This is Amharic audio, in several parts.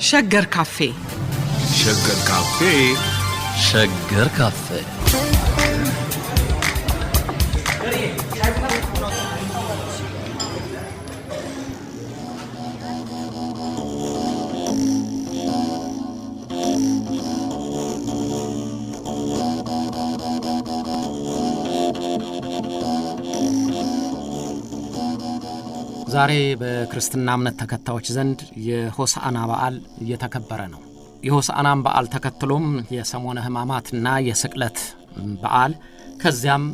ሸገር ካፌ ሸገር ካፌ ሸገር ካፌ ዛሬ በክርስትና እምነት ተከታዮች ዘንድ የሆሳዕና በዓል እየተከበረ ነው። የሆሳዕናን በዓል ተከትሎም የሰሞነ ሕማማትና የስቅለት በዓል ከዚያም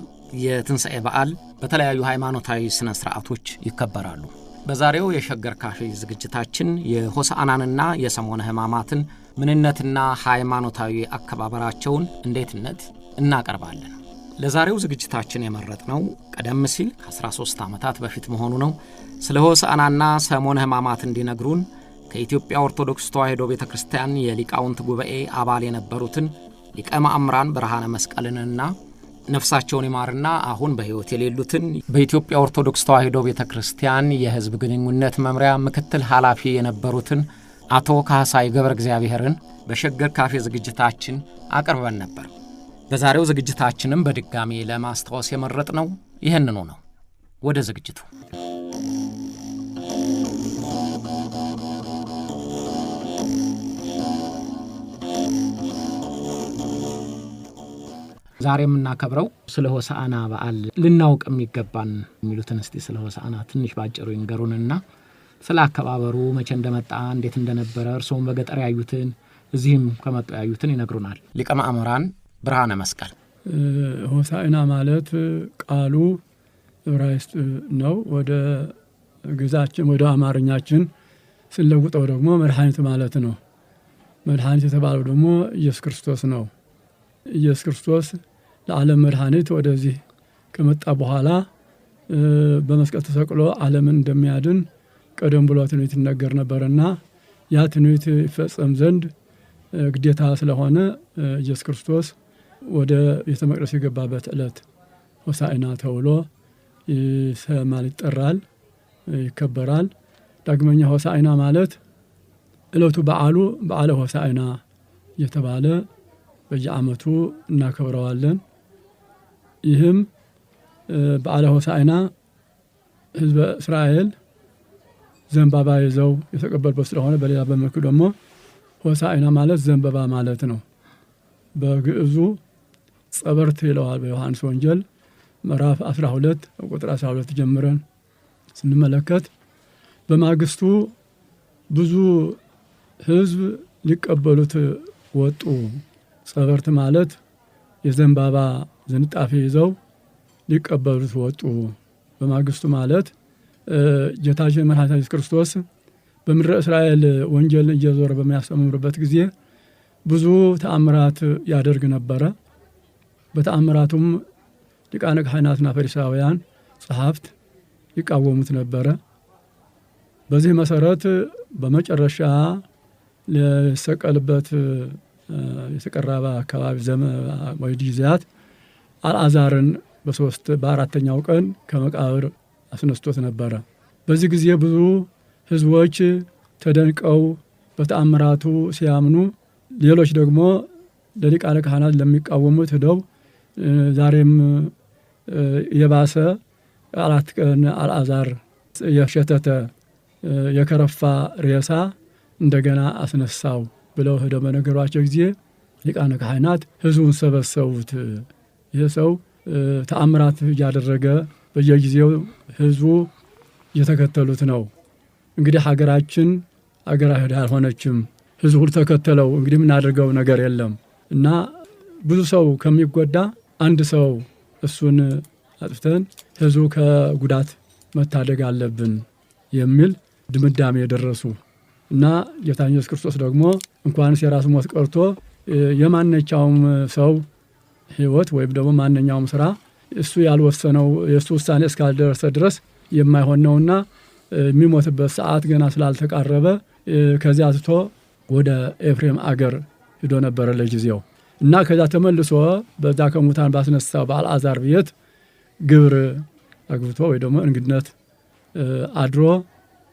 የትንሣኤ በዓል በተለያዩ ሃይማኖታዊ ስነ ስርዓቶች ይከበራሉ። በዛሬው የሸገር ካፌ ዝግጅታችን የሆሳዕናንና የሰሞነ ሕማማትን ምንነትና ሃይማኖታዊ አከባበራቸውን እንዴትነት እናቀርባለን። ለዛሬው ዝግጅታችን የመረጥነው ቀደም ሲል ከ13 ዓመታት በፊት መሆኑ ነው። ስለ ሆሳዕናና ሰሞነ ሕማማት እንዲነግሩን ከኢትዮጵያ ኦርቶዶክስ ተዋሕዶ ቤተክርስቲያን የሊቃውንት ጉባኤ አባል የነበሩትን ሊቀ ማእምራን ብርሃነ መስቀልንና ነፍሳቸውን ይማርና አሁን በሕይወት የሌሉትን በኢትዮጵያ ኦርቶዶክስ ተዋሕዶ ቤተክርስቲያን የሕዝብ ግንኙነት መምሪያ ምክትል ኃላፊ የነበሩትን አቶ ካህሳይ ገብረ እግዚአብሔርን በሸገር ካፌ ዝግጅታችን አቅርበን ነበር። በዛሬው ዝግጅታችንም በድጋሚ ለማስታወስ የመረጥነው ይህንኑ ነው። ወደ ዝግጅቱ ዛሬ የምናከብረው ስለ ሆሳዕና በዓል ልናውቅ የሚገባን የሚሉትን እስቲ ስለ ሆሳዕና ትንሽ ባጭሩ ይንገሩንና ስለ አከባበሩ መቼ እንደመጣ እንዴት እንደነበረ እርሶም በገጠር ያዩትን እዚህም ከመጡ ያዩትን ይነግሩናል። ሊቀ ማእምራን ብርሃነ መስቀል። ሆሳዕና ማለት ቃሉ ዕብራይስጥ ነው። ወደ ግዛችን ወደ አማርኛችን ስለውጠው ደግሞ መድኃኒት ማለት ነው። መድኃኒት የተባለው ደግሞ ኢየሱስ ክርስቶስ ነው። ኢየሱስ ክርስቶስ ለዓለም መድኃኒት ወደዚህ ከመጣ በኋላ በመስቀል ተሰቅሎ ዓለምን እንደሚያድን ቀደም ብሎ ትንቢት ይነገር ነበርና ያ ትንቢት ይፈጸም ዘንድ ግዴታ ስለሆነ ኢየሱስ ክርስቶስ ወደ ቤተ መቅደስ የገባበት ዕለት ሆሳዕና ተብሎ ይጠራል፣ ይከበራል። ዳግመኛ ሆሳዕና ማለት ዕለቱ በዓለ ሆሳዕና የተባለ በየዓመቱ እናከብረዋለን። ይህም በዓለ ሆሳዕና ሕዝበ እስራኤል ዘንባባ ይዘው የተቀበሉበት ስለሆነ በሌላ በመልኩ ደግሞ ሆሳዕና ማለት ዘንባባ ማለት ነው። በግዕዙ ጸበርት ይለዋል። በዮሐንስ ወንጌል ምዕራፍ 12 ቁጥር 12 ጀምረን ስንመለከት በማግስቱ ብዙ ሕዝብ ሊቀበሉት ወጡ። ጸበርት ማለት የዘንባባ ዝንጣፊ ይዘው ሊቀበሉት ወጡ። በማግስቱ ማለት ጌታችን መድኃኒታችን ኢየሱስ ክርስቶስ በምድረ እስራኤል ወንጌልን እየዞረ በሚያስተምርበት ጊዜ ብዙ ተአምራት ያደርግ ነበረ። በተአምራቱም ሊቃነ ካህናትና ፈሪሳውያን ጸሐፍት ይቃወሙት ነበረ። በዚህ መሰረት በመጨረሻ ሊሰቀልበት የተቀረበ አካባቢ ወይ ጊዜያት አልዓዛርን በአራተኛው ቀን ከመቃብር አስነስቶት ነበረ። በዚህ ጊዜ ብዙ ሕዝቦች ተደንቀው በተአምራቱ ሲያምኑ፣ ሌሎች ደግሞ ለሊቃነ ካህናት ለሚቃወሙት ሄደው ዛሬም የባሰ 4 ቀን አልዓዛር የሸተተ የከረፋ ሬሳ እንደገና አስነሳው ብለው ሄደው በነገሯቸው ጊዜ ሊቃነ ካህናት ሕዝቡን ሰበሰቡት። ይህ ሰው ተአምራት እያደረገ በየጊዜው ሕዝቡ እየተከተሉት ነው። እንግዲህ ሀገራችን አገር አይሁድ አልሆነችም። ሕዝቡ ተከተለው። እንግዲህ የምናደርገው ነገር የለም እና ብዙ ሰው ከሚጎዳ አንድ ሰው እሱን አጥፍተን ሕዝቡ ከጉዳት መታደግ አለብን የሚል ድምዳሜ የደረሱ እና ጌታችን ኢየሱስ ክርስቶስ ደግሞ እንኳንስ የራሱ ሞት ቀርቶ የማንኛውም ሰው ሕይወት ወይም ደግሞ ማንኛውም ስራ እሱ ያልወሰነው የእሱ ውሳኔ እስካልደረሰ ድረስ የማይሆን ነውና የሚሞትበት ሰዓት ገና ስላልተቃረበ ከዚያ ትቶ ወደ ኤፍሬም አገር ሄዶ ነበረ ለጊዜው እና ከዛ ተመልሶ በዛ ከሙታን ባስነሳው በአልዓዛር ቤት ግብር አግብቶ ወይ ደግሞ እንግድነት አድሮ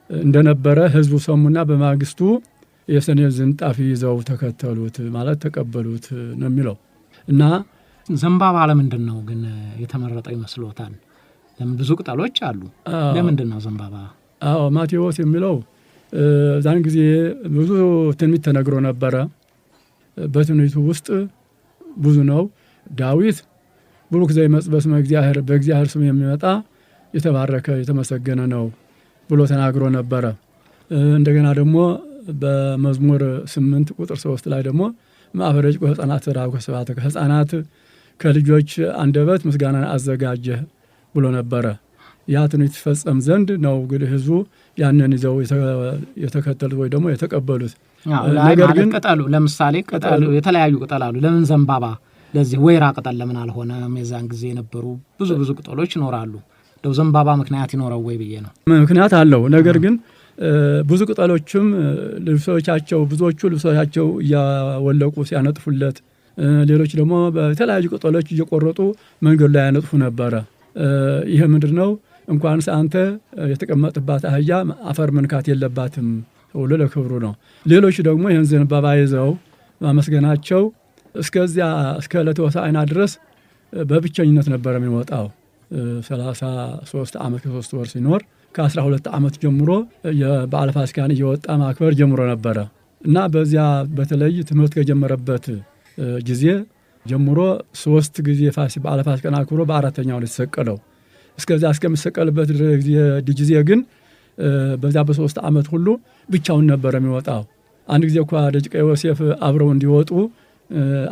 እንደነበረ ሕዝቡ ሰሙና በማግስቱ የሰኔን ዝንጣፊ ይዘው ተከተሉት ማለት ተቀበሉት ነው የሚለው። እና ዘንባባ ለምንድን ነው ግን የተመረጠው ይመስሎታል? ለምን ብዙ ቅጠሎች አሉ? ለምንድን ነው ዘንባባ? ማቴዎስ የሚለው ዛን ጊዜ ብዙ ትንቢት ተነግሮ ነበረ። በትንቢቱ ውስጥ ብዙ ነው። ዳዊት ቡሩክ ዘይመጽእ በስመ እግዚአብሔር፣ በእግዚአብሔር ስም የሚመጣ የተባረከ የተመሰገነ ነው ብሎ ተናግሮ ነበረ። እንደገና ደግሞ በመዝሙር 8 ቁጥር 3 ላይ ደግሞ ማዕበረጭ ሕፃናት ራብከ ስብሐተ፣ ሕፃናት ከልጆች አንደበት ምስጋናን አዘጋጀ ብሎ ነበረ። ያ ትንቢት ይፈጸም ዘንድ ነው እንግዲህ ህዝቡ ያንን ይዘው የተከተሉት ወይ ደግሞ የተቀበሉት። ነገር ግን ቅጠሉ ለምሳሌ ቅጠሉ የተለያዩ ቅጠል አሉ። ለምን ዘንባባ ለዚህ ወይራ ቅጠል ለምን አልሆነም? የዛን ጊዜ የነበሩ ብዙ ቅጠሎች ይኖራሉ። እንደው ዘንባባ ምክንያት ይኖረው ወይ ብዬ ነው። ምክንያት አለው። ነገር ግን ብዙ ቅጠሎችም ልብሶቻቸው ብዙዎቹ ልብሶቻቸው እያወለቁ ሲያነጥፉለት፣ ሌሎች ደግሞ በተለያዩ ቅጠሎች እየቆረጡ መንገድ ላይ ያነጥፉ ነበረ። ይሄ ምንድነው? እንኳንስ አንተ የተቀመጥባት አህያ አፈር መንካት የለባትም ብሎ ለክብሩ ነው። ሌሎች ደግሞ ይህን ዘንባባ ይዘው ማመስገናቸው እስከዚያ እስከ ዕለተ ሆሳዕና ድረስ በብቸኝነት ነበረ የሚወጣው። 33 ዓመት ከ3 ወር ሲኖር ከ12 ዓመት ጀምሮ የበዓለ ፋሲካን እየወጣ ማክበር ጀምሮ ነበረ እና በዚያ በተለይ ትምህርት ከጀመረበት ጊዜ ጀምሮ 3 ጊዜ በዓለ ፋሲካን አክብሮ በአራተኛው ነው የተሰቀለው። እስከዚያ እስከሚሰቀልበት ጊዜ ግን በዚያ በ3 ዓመት ሁሉ ብቻውን ነበረ የሚወጣው። አንድ ጊዜ እኳ ደቂቀ ዮሴፍ አብረው እንዲወጡ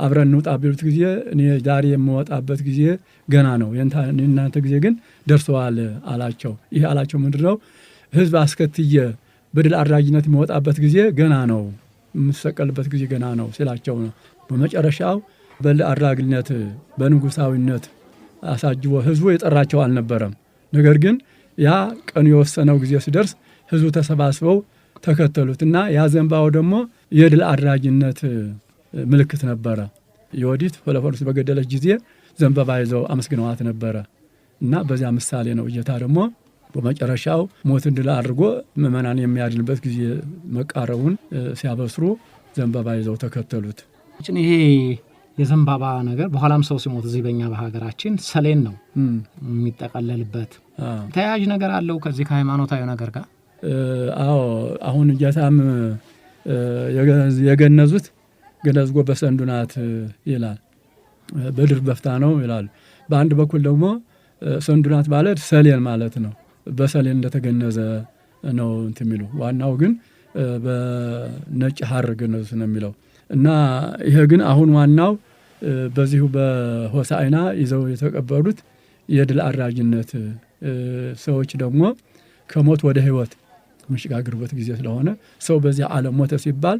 አብረን እንውጣ ቢሉት ጊዜ እኔ ዛሬ የምወጣበት ጊዜ ገና ነው፣ የእናንተ ጊዜ ግን ደርሰዋል አላቸው። ይህ አላቸው ምንድነው? ሕዝብ አስከትዬ በድል አድራጊነት የሚወጣበት ጊዜ ገና ነው፣ የምሰቀልበት ጊዜ ገና ነው ሲላቸው ነው። በመጨረሻው በድል አድራጊነት በንጉሳዊነት አሳጅቦ ሕዝቡ የጠራቸው አልነበረም። ነገር ግን ያ ቀኑ የወሰነው ጊዜ ሲደርስ ሕዝቡ ተሰባስበው ተከተሉትና ያ ዘንባባው ደግሞ የድል አድራጊነት ምልክት ነበረ። ዮዲት ሆሎፈርስ በገደለች ጊዜ ዘንባባ ይዘው አመስግነዋት ነበረ እና በዚያ ምሳሌ ነው ጌታ ደግሞ በመጨረሻው ሞትን ድል አድርጎ ምእመናን የሚያድንበት ጊዜ መቃረቡን ሲያበስሩ ዘንባባ ይዘው ተከተሉት። ይሄ የዘንባባ ነገር በኋላም ሰው ሲሞት እዚህ በእኛ በሀገራችን ሰሌን ነው የሚጠቀለልበት። ተያያዥ ነገር አለው ከዚህ ከሃይማኖታዊ ነገር ጋር? አዎ አሁን ጌታም የገነዙት ገነዝጎ በሰንዱናት ይላል፣ በድር በፍታ ነው ይላል። በአንድ በኩል ደግሞ ሰንዱናት ማለት ሰሌን ማለት ነው። በሰሌን እንደተገነዘ ነው እንትን የሚሉ። ዋናው ግን በነጭ ሐር ገነዙት ነው የሚለው እና ይሄ ግን አሁን ዋናው በዚሁ በሆሳዕና ይዘው የተቀበሉት የድል አድራጊነት ሰዎች ደግሞ ከሞት ወደ ሕይወት የሚሸጋገሩበት ጊዜ ስለሆነ ሰው በዚህ ዓለም ሞተ ሲባል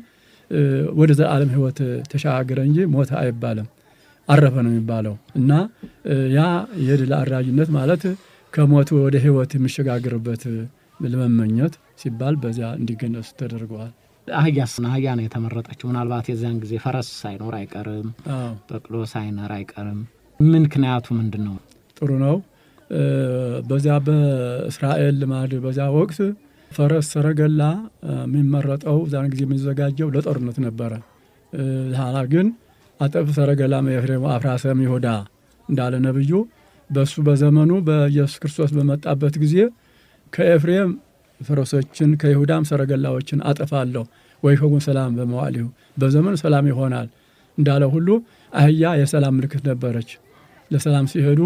ወደ ዘላለም ሕይወት ተሻገረ እንጂ ሞተ አይባልም፣ አረፈ ነው የሚባለው። እና ያ የድል አድራጊነት ማለት ከሞት ወደ ሕይወት የሚሸጋገርበት ለመመኘት ሲባል በዚያ እንዲገነሱ ተደርገዋል። አህያ ነው የተመረጠችው። ምናልባት የዚያን ጊዜ ፈረስ ሳይኖር አይቀርም፣ በቅሎ ሳይኖር አይቀርም። ምክንያቱ ምንድን ነው? ጥሩ ነው። በዚያ በእስራኤል ልማድ በዚያ ወቅት ፈረስ ሰረገላ የሚመረጠው ዛን ጊዜ የሚዘጋጀው ለጦርነት ነበረ። ኋላ ግን አጠፍ ሰረገላ ኤፍሬም አፍራሰም ይሁዳ እንዳለ ነብዩ በሱ በዘመኑ በኢየሱስ ክርስቶስ በመጣበት ጊዜ ከኤፍሬም ፈረሶችን ከይሁዳም ሰረገላዎችን አጠፋለሁ ወይ ከጉን ሰላም በመዋዕሊሁ በዘመኑ ሰላም ይሆናል እንዳለ ሁሉ አህያ የሰላም ምልክት ነበረች። ለሰላም ሲሄዱ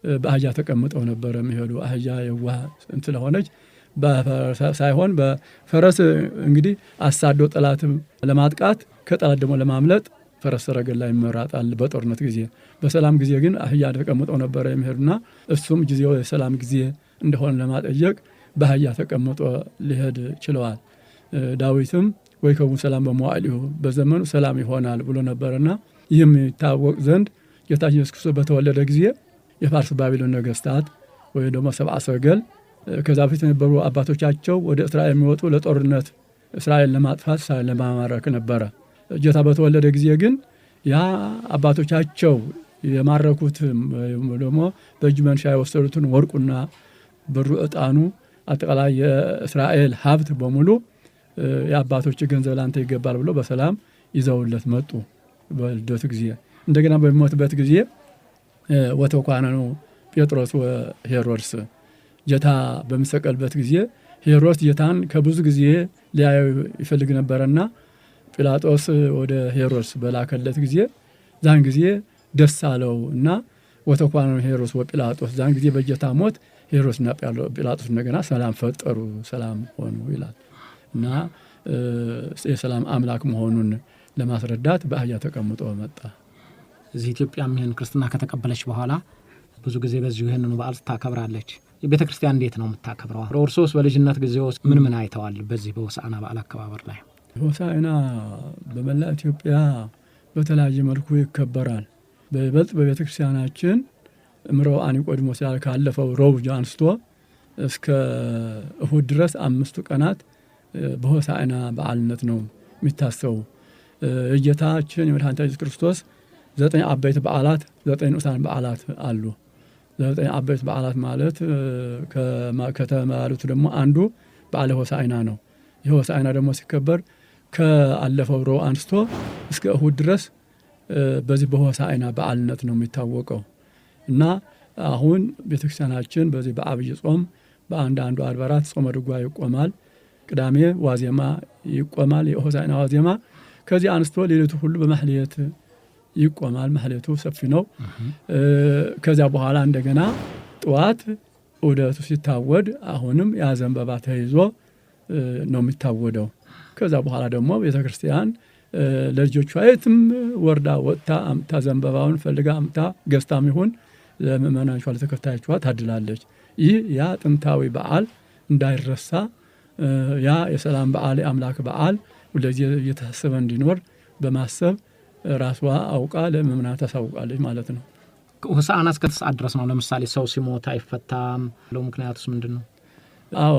በአህያ ተቀምጠው ነበረ የሚሄዱ። አህያ የዋህ ስለሆነች ሳይሆን በፈረስ እንግዲህ አሳዶ ጠላትም ለማጥቃት ከጠላት ደግሞ ለማምለጥ ፈረስ ሰረገላ ይመራጣል በጦርነት ጊዜ። በሰላም ጊዜ ግን አህያ ተቀምጠው ነበረ የሚሄዱና እሱም ጊዜው የሰላም ጊዜ እንደሆነ ለማጠየቅ በአህያ ተቀምጦ ሊሄድ ችለዋል። ዳዊትም ወይ ከውን ሰላም በመዋዕሊሁ በዘመኑ ሰላም ይሆናል ብሎ ነበርና ይህም ይታወቅ ዘንድ ጌታ ኢየሱስ ክርስቶስ በተወለደ ጊዜ የፋርስ ባቢሎን ነገስታት ወይ ደግሞ ሰብአ ሰገል ከዛ በፊት የነበሩ አባቶቻቸው ወደ እስራኤል የሚወጡ ለጦርነት እስራኤል ለማጥፋት እስራኤል ለማማረክ ነበረ። ጌታ በተወለደ ጊዜ ግን ያ አባቶቻቸው የማረኩት ደግሞ በእጅ መንሻ የወሰዱትን ወርቁና ብሩ፣ ዕጣኑ፣ አጠቃላይ የእስራኤል ሀብት በሙሉ የአባቶች ገንዘብ ላንተ ይገባል ብሎ በሰላም ይዘውለት መጡ በልደቱ ጊዜ። እንደገና በሚሞትበት ጊዜ ወተኳነኑ ጴጥሮስ ወሄሮድስ ጌታ በሚሰቀልበት ጊዜ ሄሮድስ ጌታን ከብዙ ጊዜ ሊያየው ይፈልግ ነበርና ጲላጦስ ወደ ሄሮድስ በላከለት ጊዜ ዛን ጊዜ ደስ አለው እና ወተኳነኑ ሄሮድስ ወጲላጦስ ዛን ጊዜ በጌታ ሞት ሄሮድስና ጲላጦስ እንደገና ሰላም ፈጠሩ፣ ሰላም ሆኑ ይላል እና የሰላም አምላክ መሆኑን ለማስረዳት በአህያ ተቀምጦ መጣ። እዚህ ኢትዮጵያም ይህን ክርስትና ከተቀበለች በኋላ ብዙ ጊዜ በዚሁ ይህንኑ በዓል ታከብራለች። የቤተ ክርስቲያን እንዴት ነው የምታከብረው? እርሶስ በልጅነት ጊዜ ውስጥ ምን አይተዋል በዚህ በሆሳዕና በዓል አከባበር ላይ? ሆሳዕና በመላ ኢትዮጵያ በተለያየ መልኩ ይከበራል። በይበልጥ በቤተ ክርስቲያናችን እምረው አኒቆዲሞስ ካለፈው ረቡዕ አንስቶ እስከ እሁድ ድረስ 5 ቀናት በሆሳዕና በዓልነት ነው የሚታሰቡ። የጌታችን የመድኃኒታችን ኢየሱስ ክርስቶስ 9 አበይት በዓላት 9 ንዑሳን በዓላት አሉ። 9 አበይት በዓላት ማለት ከተባሉት ደግሞ አንዱ በዓለ ሆሳዕና ነው። ይህ ሆሳዕና ደግሞ ሲከበር ከአለፈው ረቡዕ አንስቶ እስከ እሁድ ድረስ በዚህ በሆሳዕና በዓልነት ነው የሚታወቀው እና አሁን ቤተክርስቲያናችን በዚህ በአብይ ጾም በአንዳንዱ አድባራት ጾመ ድጓ ይቆማል። ቅዳሜ ዋዜማ ይቆማል፣ የሆሳዕና ዋዜማ። ከዚህ አንስቶ ሌሊቱ ሁሉ በማህሌት ይቆማል። ማህሌቱ ሰፊ ነው። ከዚያ በኋላ እንደገና ጠዋት ዑደቱ ሲታወድ አሁንም ያዘንበባ ተይዞ ነው የሚታወደው። ከዛ በኋላ ደግሞ ቤተክርስቲያን ለልጆቿ የትም ወርዳ ወጥታ አምታ ዘንበባውን ፈልጋ አምታ ገዝታም ይሁን ለምእመናኗ ለተከታዮቿ ታድላለች። ይህ ያ ጥንታዊ በዓል እንዳይረሳ ያ የሰላም በዓል የአምላክ በዓል ሁልጊዜ እየታሰበ እንዲኖር በማሰብ ራሷ አውቃ ለምእመናን ታሳውቃለች ማለት ነው። ሆሳዕና እስከ ተሰዓት ድረስ ነው። ለምሳሌ ሰው ሲሞት አይፈታም ለው ምክንያቱስ ምንድን ነው? አዎ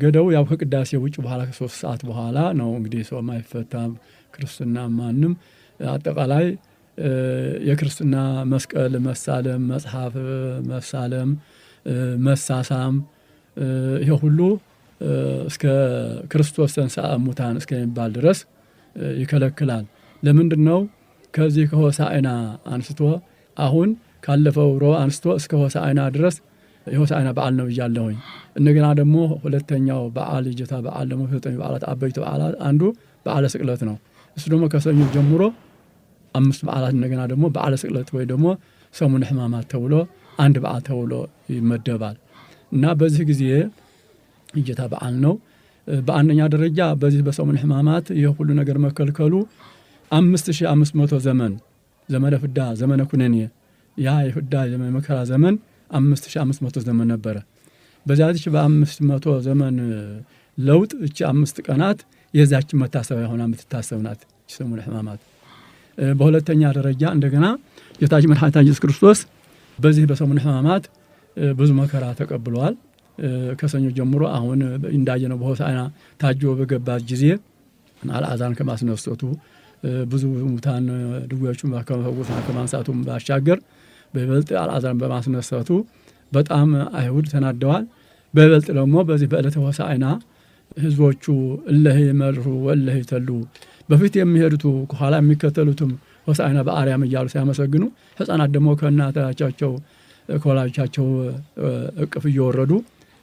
ገደው ያው ከቅዳሴ ውጭ በኋላ ከ3 ሰዓት በኋላ ነው እንግዲህ ሰው ማይፈታም። ክርስትና ማንም አጠቃላይ የክርስትና መስቀል መሳለም፣ መጽሐፍ መሳለም፣ መሳሳም ይሄ ሁሉ እስከ ክርስቶስ ተንሥአ እሙታን እስከሚባል ድረስ ይከለክላል። ለምንድን ነው? ከዚህ ከሆሳዕና አንስቶ አሁን ካለፈው ረቡዕ አንስቶ እስከ ሆሳዕና ድረስ የሆሳዕና በዓል ነው እያለሁኝ። እንደገና ደግሞ ሁለተኛው በዓል የጌታ በዓል ደግሞ ከ9 በዓላት አበይት በዓላት አንዱ በዓለ ስቅለት ነው። እሱ ደግሞ ከሰኞ ጀምሮ 5 በዓላት እንደገና ደግሞ በዓለ ስቅለት ወይ ደግሞ ሰሙነ ሕማማት ተብሎ አንድ በዓል ተብሎ ይመደባል እና በዚህ ጊዜ የጌታ በዓል ነው። በአንደኛ ደረጃ በዚህ በሰሙነ ሕማማት ይህ ሁሉ ነገር መከልከሉ 5500 ዘመነ ፍዳ ዘመነ ኩነኔ ያ የፍዳ ዘመን መከራ ዘመን 5500 ዘመን ነበረ። በዛች በ500 ዘመን ለውጥ እቺ 5 ቀናት የዛች መታሰቢያ ሆና የምትታሰብ ናት ሰሙነ ሕማማት። በሁለተኛ ደረጃ እንደገና ጌታችን መድኃኒታችን ኢየሱስ ክርስቶስ በዚህ በሰሙነ ሕማማት ብዙ መከራ ተቀብሏል። ከሰኞ ጀምሮ አሁን እንዳየነው በሆሳዕና ታጅቦ በገባት ጊዜ አልዓዛርን ከማስነሳቱ ብዙ ሙታን ድውዮቹን ከመፈወስ ከማንሳቱም ባሻገር በይበልጥ አልዓዛርን በማስነሳቱ በጣም አይሁድ ተናደዋል። በይበልጥ ደግሞ በዚህ በዕለተ ሆሳዕና ህዝቦቹ እለህ ይመርሁ ወእለህ ይተሉ በፊት የሚሄዱቱ ከኋላ የሚከተሉትም ሆሳዕና በአርያም እያሉ ሲያመሰግኑ፣ ሕፃናት ደግሞ ከእናቶቻቸው ከወላጆቻቸው እቅፍ እየወረዱ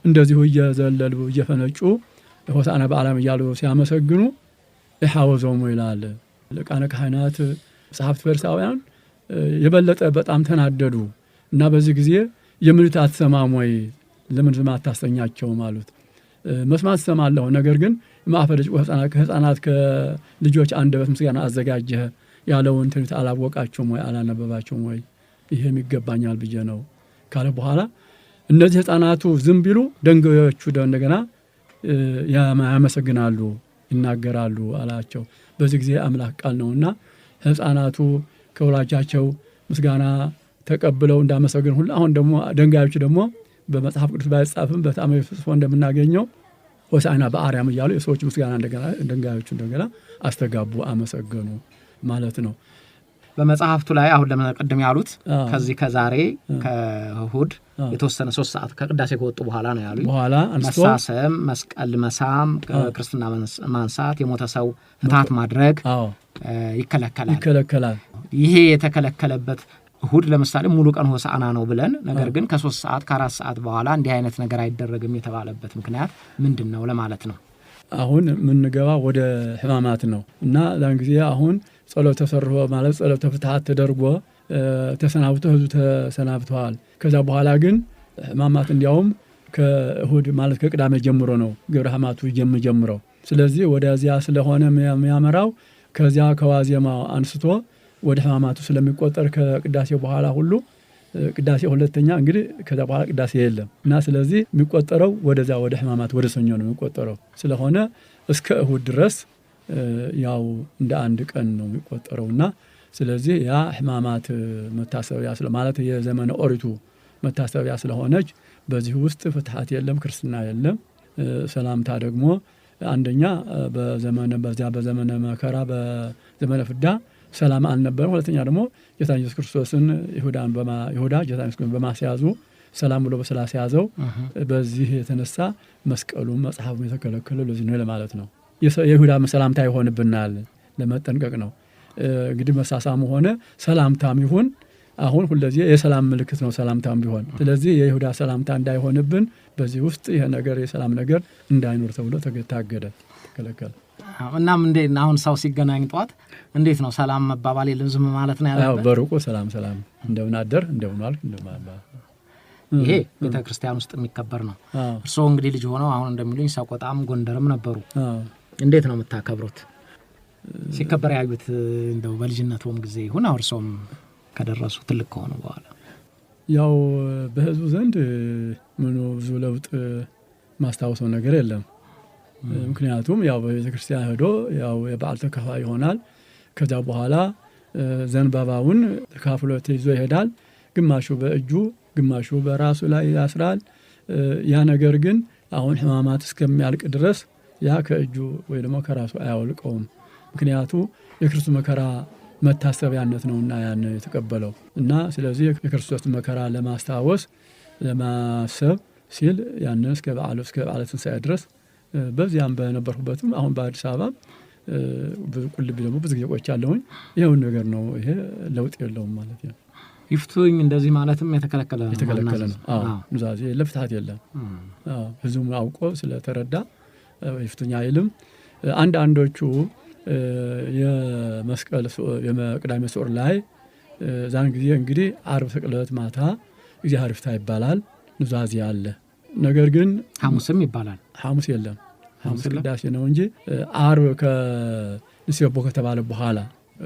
እንደዚሁ እየዘለሉ እየፈነጩ ሆሳዕና በአርያም እያሉ ሲያመሰግኑ ይሐወዞሙ ይላል። ሊቃነ ካህናት ጸሐፍት ፈሪሳውያን የበለጠ በጣም ተናደዱ እና በዚህ ጊዜ የምሉት አትሰማም ወይ? ለምን ዝም አታሰኛቸውም አሉት። መስማት ሰማለሁ፣ ነገር ግን ማፈደጭ ከሕፃናት ከልጆች አንደበት ምስጋና አዘጋጀህ ያለውን ትንቢት አላወቃቸውም ወይ? አላነበባቸውም ወይ? ይሄም ይገባኛል ብዬ ነው ካለ በኋላ እነዚህ ሕፃናቱ ዝም ቢሉ ደንጋዮቹ እንደገና ያመሰግናሉ ይናገራሉ አላቸው። በዚህ ጊዜ አምላክ ቃል ነውና ሕፃናቱ ከወላጆቻቸው ምስጋና ተቀብለው እንዳመሰግን ሁሉ አሁን ደግሞ ደንጋዮቹ ደግሞ በመጽሐፍ ቅዱስ ባይጻፍም በተአምር ተጽፎ እንደምናገኘው ሆሳዕና በአርያም እያሉ የሰዎች ምስጋና እንደገና ደንጋዮቹ እንደገና አስተጋቡ፣ አመሰገኑ ማለት ነው። በመጽሐፍቱ ላይ አሁን ለማቀደም ያሉት ከዚህ ከዛሬ ከእሁድ የተወሰነ 3 ሰዓት ከቅዳሴ ከወጡ በኋላ ነው ያሉት። በኋላ መሳሰም፣ መስቀል መሳም፣ ክርስትና ማንሳት፣ የሞተ ሰው ፍታት ማድረግ ይከለከላል። ይሄ የተከለከለበት እሁድ ለምሳሌ ሙሉ ቀን ሆሳዕና ነው ብለን ነገር ግን ከ3 ሰዓት ከ4 ሰዓት በኋላ እንዲህ አይነት ነገር አይደረግም የተባለበት ምክንያት ምንድነው ለማለት ነው? አሁን ምንገባ ወደ ሕማማት ነው እና ያን ጊዜ አሁን ጸሎተ ሰርሖ ማለት ጸሎተ ፍትሐት ተደርጎ ተሰናብቶ ህዝቡ ተሰናብተዋል። ከዛ በኋላ ግን ሕማማት እንዲያውም ከእሁድ ማለት ከቅዳሜ ጀምሮ ነው ግብረ ሕማማቱ ጀምረው። ስለዚህ ወደዚያ ስለሆነ የሚያመራው ከዚያ ከዋዜማው አንስቶ ወደ ሕማማቱ ስለሚቆጠር ከቅዳሴው በኋላ ሁሉ ቅዳሴ ሁለተኛ እንግዲህ ከዛ በኋላ ቅዳሴ የለም እና ስለዚህ የሚቆጠረው ወደዛ ወደ ሕማማት ወደ ሰኞ ነው የሚቆጠረው። ስለሆነ እስከ እሁድ ድረስ ያው እንደ አንድ ቀን ነው የሚቆጠረውና ስለዚህ ያ ሕማማት መታሰቢያ ማለት የዘመነ ኦሪቱ መታሰቢያ ስለሆነች በዚህ ውስጥ ፍትሐት የለም፣ ክርስትና የለም። ሰላምታ ደግሞ አንደኛ በዘመነ መከራ በዘመነ ፍዳ ሰላም አልነበረም። ሁለተኛ ደግሞ ጌታ ኢየሱስ ክርስቶስን ይሁዳ ጌታ ኢየሱስ በማስያዙ ሰላም ብሎ በስላስያዘው በዚህ የተነሳ መስቀሉ መጽሐፉ የተከለከለ ለዚህ ነው ለማለት ነው። የይሁዳ ሰላምታ ይሆንብናል ለመጠንቀቅ ነው። እንግዲህ መሳሳሙ ሆነ ሰላምታም ይሁን አሁን ሁልጊዜ የሰላም ምልክት ነው ሰላምታም ቢሆን። ስለዚህ የይሁዳ ሰላምታ እንዳይሆንብን በዚህ ውስጥ ይሄ ነገር የሰላም ነገር እንዳይኖር ተብሎ ታገደ፣ ተከለከለ። እናም እንዴት አሁን ሰው ሲገናኝ ጧት እንዴት ነው ሰላም መባባል የለም ዝም ማለት ነው ያለው? በሩቁ ሰላም እንደምን አደር እንደምን ዋልክ እንደማለት ይሄ ቤተክርስቲያን ውስጥ የሚከበር ነው። እርስዎ እንግዲህ ልጅ ሆነው አሁን እንደሚሉኝ ሰቆጣም ጎንደርም ነበሩ። እንዴት ነው የምታከብሩት? ሲከበር ያዩት እንደው በልጅነቱም ጊዜ ይሁን እርስዎም ከደረሱ ትልቅ ከሆኑ በኋላ ያው በህዝቡ ዘንድ ምኑ ብዙ ለውጥ ማስታወሰው ነገር የለም። ምክንያቱም ያው በቤተክርስቲያን ሄዶ ያው የበዓል ተካፋይ ይሆናል። ከዛ በኋላ ዘንባባውን ተካፍሎ ተይዞ ይሄዳል። ግማሹ በእጁ ግማሹ በራሱ ላይ ያስራል። ያ ነገር ግን አሁን ሕማማት እስከሚያልቅ ድረስ ያ ከእጁ ወይ ደግሞ ከራሱ አያወልቀውም። ምክንያቱ የክርስቶስ መከራ መታሰቢያነት ነውና ያን የተቀበለው እና ስለዚህ የክርስቶስ መከራ ለማስታወስ ለማሰብ ሲል ያን እስከ በዓለ ትንሣኤ ድረስ በዚያም በነበርኩበትም አሁን በአዲስ አበባ ቁልቢ ደግሞ ብዙ ጊዜ ቆይቻለሁኝ። ይሄውን ነገር ነው። ይሄ ለውጥ የለውም ማለት ነው። ይፍቱኝ እንደዚህ ማለትም የተከለከለ ነው። ኑዛዜ የለም፣ ፍትሐት የለም። ህዝቡም አውቆ ስለተረዳ ይፍቱኝ አይልም። አንዳንዶቹ የመስቀል የቅዳሜ ስዑር ላይ ዛን ጊዜ እንግዲህ ዓርብ ስቅለት ማታ እግዚአብሔር ይፍታ ይባላል፣ ኑዛዜ አለ። ነገር ግን ሐሙስም ይባላል። ሐሙስ የለም፣ ሐሙስ ቅዳሴ ነው እንጂ ዓርብ ከንስየቦ ከተባለ በኋላ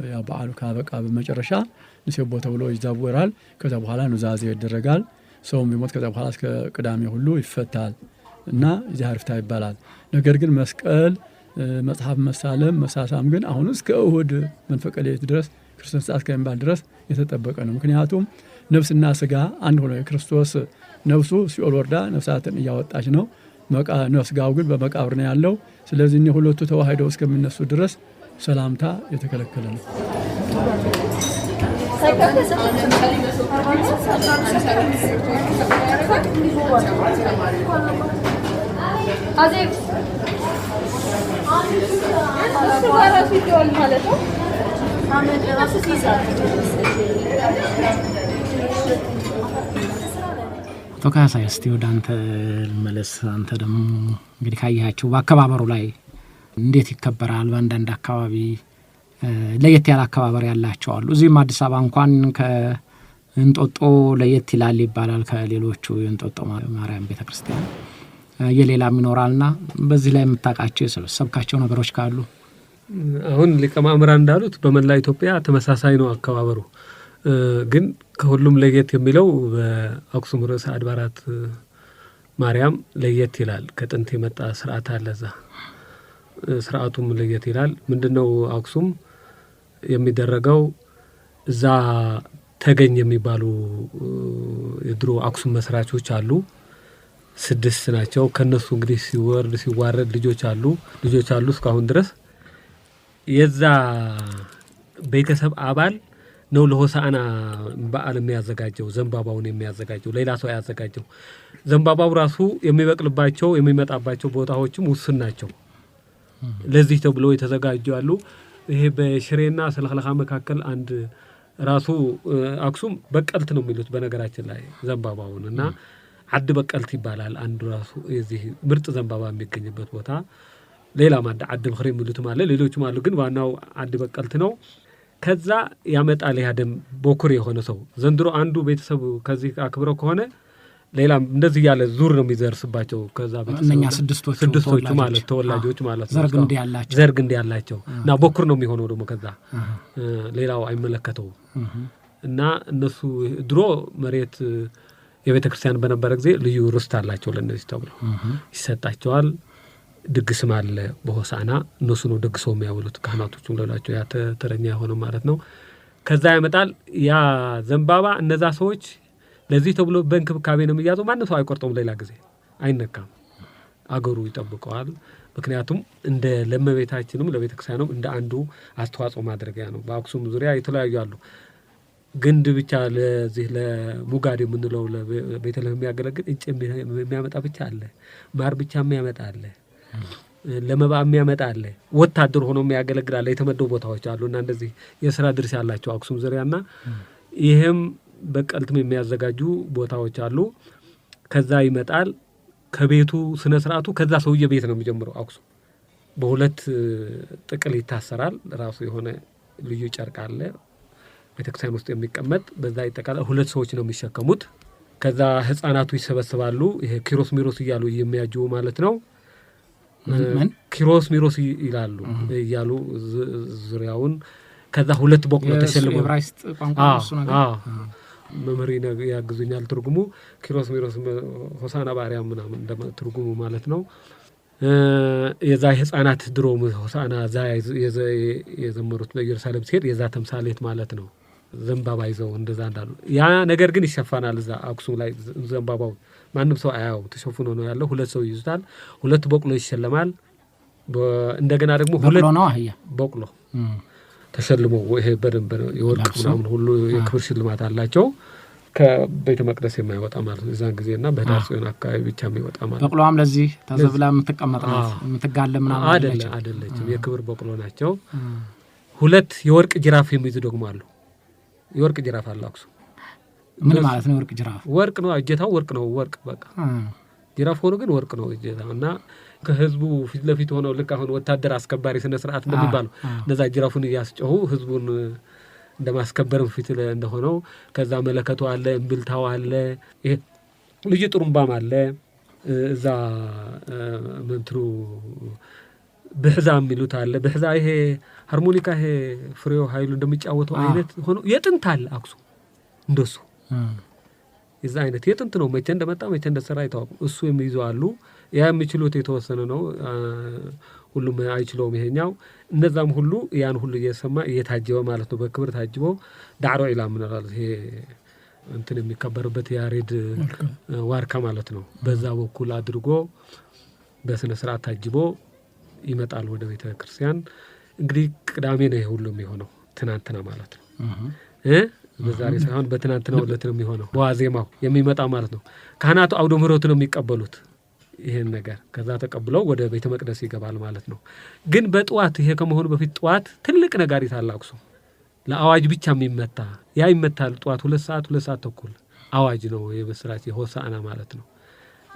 ያው በዓሉ ካበቃ በመጨረሻ ንስየቦ ተብሎ ይዛወራል። ከዛ በኋላ ኑዛዜ ይደረጋል። ሰውም ቢሞት ከዛ በኋላ እስከ ቅዳሜ ሁሉ ይፈታል እና እግዚአብሔር ይፍታ ይባላል። ነገር ግን መስቀል መጽሐፍ መሳሳም ግን አሁን እስከ እሁድ መንፈቀ ሌሊት ድረስ ክርስቶስ እስከሚባል ድረስ የተጠበቀ ነው። ምክንያቱም ነፍስና ስጋ አንድ ሆኖ የክርስቶስ ነፍሱ ሲኦል ወርዳ ነፍሳትን እያወጣች ነው። ስጋው ግን በመቃብር ነው ያለው። ስለዚህ እነ ሁለቱ ተዋህደው እስከሚነሱ ድረስ ሰላምታ የተከለከለ ነው። ተካሳይ እስቲ ወደ አንተ መለስ። አንተ ደግሞ እንግዲህ ካያችሁ በአከባበሩ ላይ እንዴት ይከበራል? በአንዳንድ አካባቢ ለየት ያለ አከባበር ያላቸው አሉ። እዚህም አዲስ አበባ እንኳን ከእንጦጦ ለየት ይላል ይባላል ከሌሎቹ የእንጦጦ ማርያም ቤተክርስቲያን የሌላም ይኖራልና በዚህ ላይ የምታውቃቸው የሰበሰብካቸው ነገሮች ካሉ? አሁን ሊቀ ማእምራን እንዳሉት በመላ ኢትዮጵያ ተመሳሳይ ነው አከባበሩ። ግን ከሁሉም ለየት የሚለው በአክሱም ርዕሰ አድባራት ማርያም ለየት ይላል። ከጥንት የመጣ ስርዓት አለ እዛ። ስርዓቱም ለየት ይላል። ምንድነው አክሱም የሚደረገው? እዛ ተገኝ የሚባሉ የድሮ አክሱም መስራቾች አሉ። 6 ናቸው። ከነሱ እንግዲህ ሲዋረድ ልጆች አሉ እስካሁን ድረስ የዛ ቤተሰብ አባል ነው ለሆሳዕና በዓል የሚያዘጋጀው ዘንባባውን የሚያዘጋጀው ሌላ ሰው ያዘጋጀው። ዘንባባው ራሱ የሚበቅልባቸው የሚመጣባቸው ቦታዎችም ውስን ናቸው። ለዚህ ተብሎ የተዘጋጁ አሉ። ይሄ በሽሬና ሰለኸለኻ መካከል አንድ ራሱ አክሱም በቀልት ነው የሚሉት በነገራችን ላይ ዘንባባውን እና አድ በቀልት ይባላል። አንዱ ራሱ እዚህ ምርጥ ዘንባባ የሚገኝበት ቦታ ሌላ ማዳ አድ በኽሪ የሚሉት ማለት ሌሎችም አሉ፣ ግን ዋናው አድ በቀልት ነው። ከዛ ያመጣል ያደም ቦኩር የሆነ ሰው ዘንድሮ አንዱ ቤተሰብ ከዚህ አክብረው ከሆነ ሌላ እንደዚህ ያለ ዙር ነው የሚዘርስባቸው። ከዛ ቤተሰብ እነኛ ስድስቶቹ ማለት ተወላጆች ማለት ነው ዘርግ እንዲያላቸው እና ቦኩር ነው የሚሆነው ደግሞ ከዛ ሌላው አይመለከተውም። እና እነሱ ድሮ መሬት የቤተ ክርስቲያን በነበረ ጊዜ ልዩ ርስት አላቸው ለነዚህ ተብሎ ይሰጣቸዋል። ድግስም አለ በሆሳዕና እነሱ ነው ደግሰው የሚያውሉት ካህናቶቹም ሌላቸው ያ ተረኛ የሆነ ማለት ነው። ከዛ ያመጣል ያ ዘንባባ እነዛ ሰዎች ለዚህ ተብሎ በእንክብካቤ ነው የሚያዘው። ማንም ሰው አይቆርጠውም፣ ሌላ ጊዜ አይነካም፣ አገሩ ይጠብቀዋል። ምክንያቱም እንደ ለመቤታችንም ለቤተ ክርስቲያኑም እንደ አንዱ አስተዋጽኦ ማድረጊያ ነው። በአክሱም ዙሪያ የተለያዩ አሉ። ግንድ ብቻ ለዚህ ለሙጋድ የምንለው ለቤተልሔም የሚያገለግል እንጭ የሚያመጣ ብቻ አለ። ማር ብቻ የሚያመጣ አለ። ለመባ የሚያመጣ አለ። ወታደር ሆኖ የሚያገለግላል። የተመደቡ ቦታዎች አሉና እንደዚህ የሥራ ድርሻ ያላቸው አክሱም ዙሪያና ይሄም በቀልትም የሚያዘጋጁ ቦታዎች አሉ። ከዛ ይመጣል ከቤቱ ስነ ስርዓቱ ከዛ ሰውዬ ቤት ነው የሚጀምረው። አክሱም በሁለት ጥቅል ይታሰራል። ራሱ የሆነ ልዩ ጨርቅ አለ ቤተክርስቲያን ውስጥ የሚቀመጥ በዛ ይጠቃላል። ሁለት ሰዎች ነው የሚሸከሙት። ከዛ ህፃናቱ ይሰበስባሉ። ይሄ ኪሮስ ሚሮስ እያሉ የሚያጅቡ ማለት ነው። ኪሮስ ሚሮስ ይላሉ እያሉ ዙሪያውን ከዛ ሁለት በቅሎ ተሸልመው የዕብራይስጥ ቋንቋ እሱ ነገር መምህር ያግዙኛል ትርጉሙ ኪሮስ ሚሮስ ሆሳዕና ባሪያም ምናምን እንደ ትርጉሙ ማለት ነው። የዛ ህፃናት ድሮ ሆሳዕና ዛ የዘመሩት በኢየሩሳሌም ሲሄድ የዛ ተምሳሌት ማለት ነው። ዘንባባ ይዘው እንደዛ እንዳሉ ያ ነገር ግን ይሸፈናል። እዛ አክሱም ላይ ዘንባባው ማንም ሰው አያው ተሸፍኖ ነው ያለው። ሁለት ሰው ይዙታል። ሁለት በቅሎ ይሸለማል። እንደገና ደግሞ ሁለት ነው አህያ በቅሎ ተሸልሞ ይሄ በደንብ የወርቅ ምናምን ሁሉ የክብር ሽልማት አላቸው። ከቤተ መቅደስ የማይወጣ ማለት ነው እዛን ጊዜና በዳር ጽዮን አካባቢ ብቻ የሚወጣ ማለት ነው። በቅሎዋም ለዚህ ተዘብላ የምትቀመጥ ናት፣ የምትጋለም ምናምን አይደለችም። የክብር በቅሎ ናቸው። ሁለት የወርቅ ጅራፍ የሚይዙ ደግሞ አሉ። የወርቅ ጅራፍ አለ አክሱም። ምን ማለት ነው የወርቅ ጅራፍ? ወርቅ ነው እጀታው፣ ወርቅ ነው። ወርቅ በቃ ጅራፍ ሆኖ ግን ወርቅ ነው እጀታው እና ከህዝቡ ፊት ለፊት ሆነው ልክ አሁን ወታደር አስከባሪ ስነ ስርዓት እንደሚባለው እነዛ ጅራፉን እያስጨሁ ህዝቡን እንደማስከበርም ፊት እንደሆነው ከዛ መለከቱ አለ፣ እምብልታው አለ፣ ይሄ ልዩ ጥሩምባም አለ። እዛ መንትሩ ብሕዛ የሚሉት አለ። ብሕዛ ይሄ ሃርሞኒካ ይሄ ፍሬው ኃይሉ እንደሚጫወተው አይነት ሆኖ የጥንት አለ አክሱም እንደሱ የዛ አይነት የጥንት ነው። መቼ እንደመጣ መቼ እንደሰራ አይታወቅም። እሱ የሚይዘው አሉ። ያ የሚችሉት የተወሰነ ነው፣ ሁሉም አይችለውም ይሄኛው። እነዛም ሁሉ ያን ሁሉ እየሰማ እየታጀበ ማለት ነው በክብር ታጅቦ ዳዕሮ ኢላ ምንላል ይሄ እንትን የሚከበርበት ያሬድ ዋርካ ማለት ነው። በዛ በኩል አድርጎ በስነ ስርዓት ታጅቦ ይመጣል ወደ ቤተ ክርስቲያን። እንግዲህ ቅዳሜ ነው ይሄ ሁሉ የሚሆነው፣ ትናንትና ማለት ነው። በዛሬ ሳይሆን በትናንትናው ዕለት ነው የሚሆነው፣ ዋዜማው የሚመጣ ማለት ነው። ካህናቱ አውደ ምሕረቱ ነው የሚቀበሉት ይሄን ነገር። ከዛ ተቀብለው ወደ ቤተ መቅደስ ይገባል ማለት ነው። ግን በጠዋት ይሄ ከመሆኑ በፊት ጠዋት ትልቅ ነጋሪት አለ አክሱም፣ ለአዋጅ ብቻ የሚመታ ያ ይመታል። ጠዋት 2 ሰዓት ተኩል አዋጅ ነው የበስራት የሆሳዕና ማለት ነው።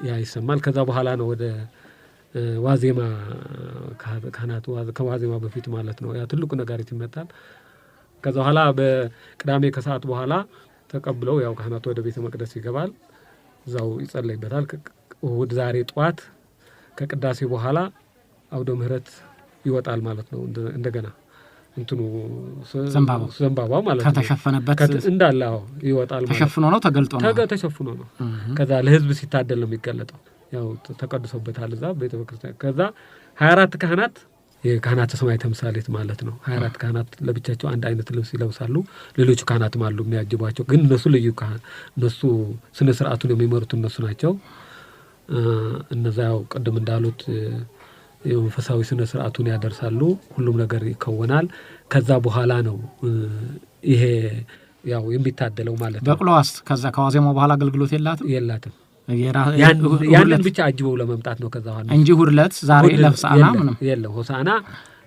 ያ ይሰማል። ከዛ በኋላ ነው ወደ ዋዜማ ካህናቱ ከዋዜማ በፊት ማለት ነው ያ ትልቁ ነጋሪት ይመታል። ከዛ በኋላ በቅዳሜ ከሰዓት በኋላ ተቀብለው ያው ካህናቱ ወደ ቤተ መቅደስ ይገባል። እዛው ይጸለይበታል። እሑድ ዛሬ ጠዋት ከቅዳሴ በኋላ አውደ ምሕረት ይወጣል ማለት ነው። እንደገና እንትኑ ዘንባባው ማለት ነው ከተሸፈነበት እንዳለ ይወጣል ማለት ተሸፍኖ ነው ተገልጦ ነው ተሸፍኖ ነው። ከዛ ለህዝብ ሲታደል ነው የሚገለጠው። ያው ተቀድሶበታል እዛ ቤተ ክርስቲያን። ከዛ 24 ካህናት የካህናተ ሰማይ ተምሳሌት ማለት ነው። 24 ካህናት ለብቻቸው አንድ አይነት ልብስ ይለብሳሉ። ሌሎቹ ካህናትም አሉ የሚያጅቧቸው፣ ግን እነሱ ልዩ እነሱ ስነ ስርዓቱን የሚመሩት እነሱ ናቸው። እነዛ ያው ቅድም እንዳሉት የመንፈሳዊ ስነ ስርዓቱን ያደርሳሉ። ሁሉም ነገር ይከወናል። ከዛ በኋላ ነው ይሄ ያው የሚታደለው ማለት ነው። በቅሎዋስ ከዛ ከዋዜማው በኋላ አገልግሎት የላትም። ያንን ብቻ አጅበው ለመምጣት ነው። ከዛ በኋላ እንጂ ሁርለት ዛሬ ለሆሳዕና ምንም የለም። ሆሳዕና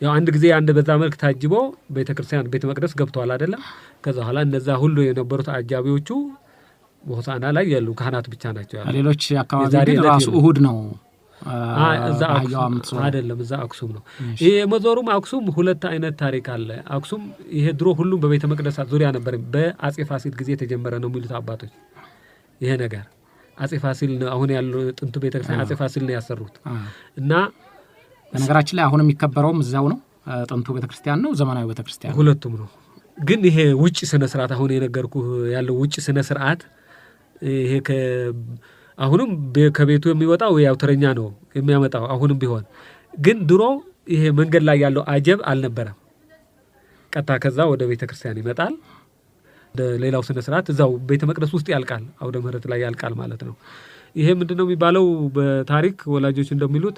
ያው አንድ ጊዜ አንድ በዛ መልክ ታጅቦ ቤተክርስቲያን ቤተ መቅደስ ገብተዋል አይደለም። ከዛ በኋላ እነዛ ሁሉ የነበሩት አጃቢዎቹ በሆሳዕና ላይ ያሉ ካህናት ብቻ ናቸው ያሉ። ሌሎች አካባቢ ግን ራሱ እሁድ ነው እዛ አይደለም፣ እዛ አክሱም ነው። ይሄ መዞሩም አክሱም ሁለት አይነት ታሪክ አለ። አክሱም ይሄ ድሮ ሁሉም በቤተ መቅደሳት ዙሪያ ነበር። በአጼ ፋሲል ጊዜ የተጀመረ ነው የሚሉት አባቶች። ይሄ ነገር አጼ ፋሲል ነው አሁን ያለው ጥንቱ ቤተክርስቲያን አጼ ፋሲል ነው ያሰሩት እና በነገራችን ላይ አሁን የሚከበረውም እዛው ነው። ጥንቱ ቤተክርስቲያን ነው፣ ዘመናዊ ቤተክርስቲያን ሁለቱም ነው። ግን ይሄ ውጭ ስነ ስርዓት አሁን የነገርኩ ያለው ውጭ ስነ ስርዓት ይሄ አሁንም ከቤቱ የሚወጣው ያው ተረኛ ነው የሚያመጣው። አሁንም ቢሆን ግን ድሮ ይሄ መንገድ ላይ ያለው አጀብ አልነበረም። ቀጥታ ከዛ ወደ ቤተክርስቲያን ይመጣል። ሌላው ስነ ስርዓት እዛው ቤተ መቅደስ ውስጥ ያልቃል፣ አውደ ምሕረት ላይ ያልቃል ማለት ነው። ይሄ ምንድነው የሚባለው? በታሪክ ወላጆች እንደሚሉት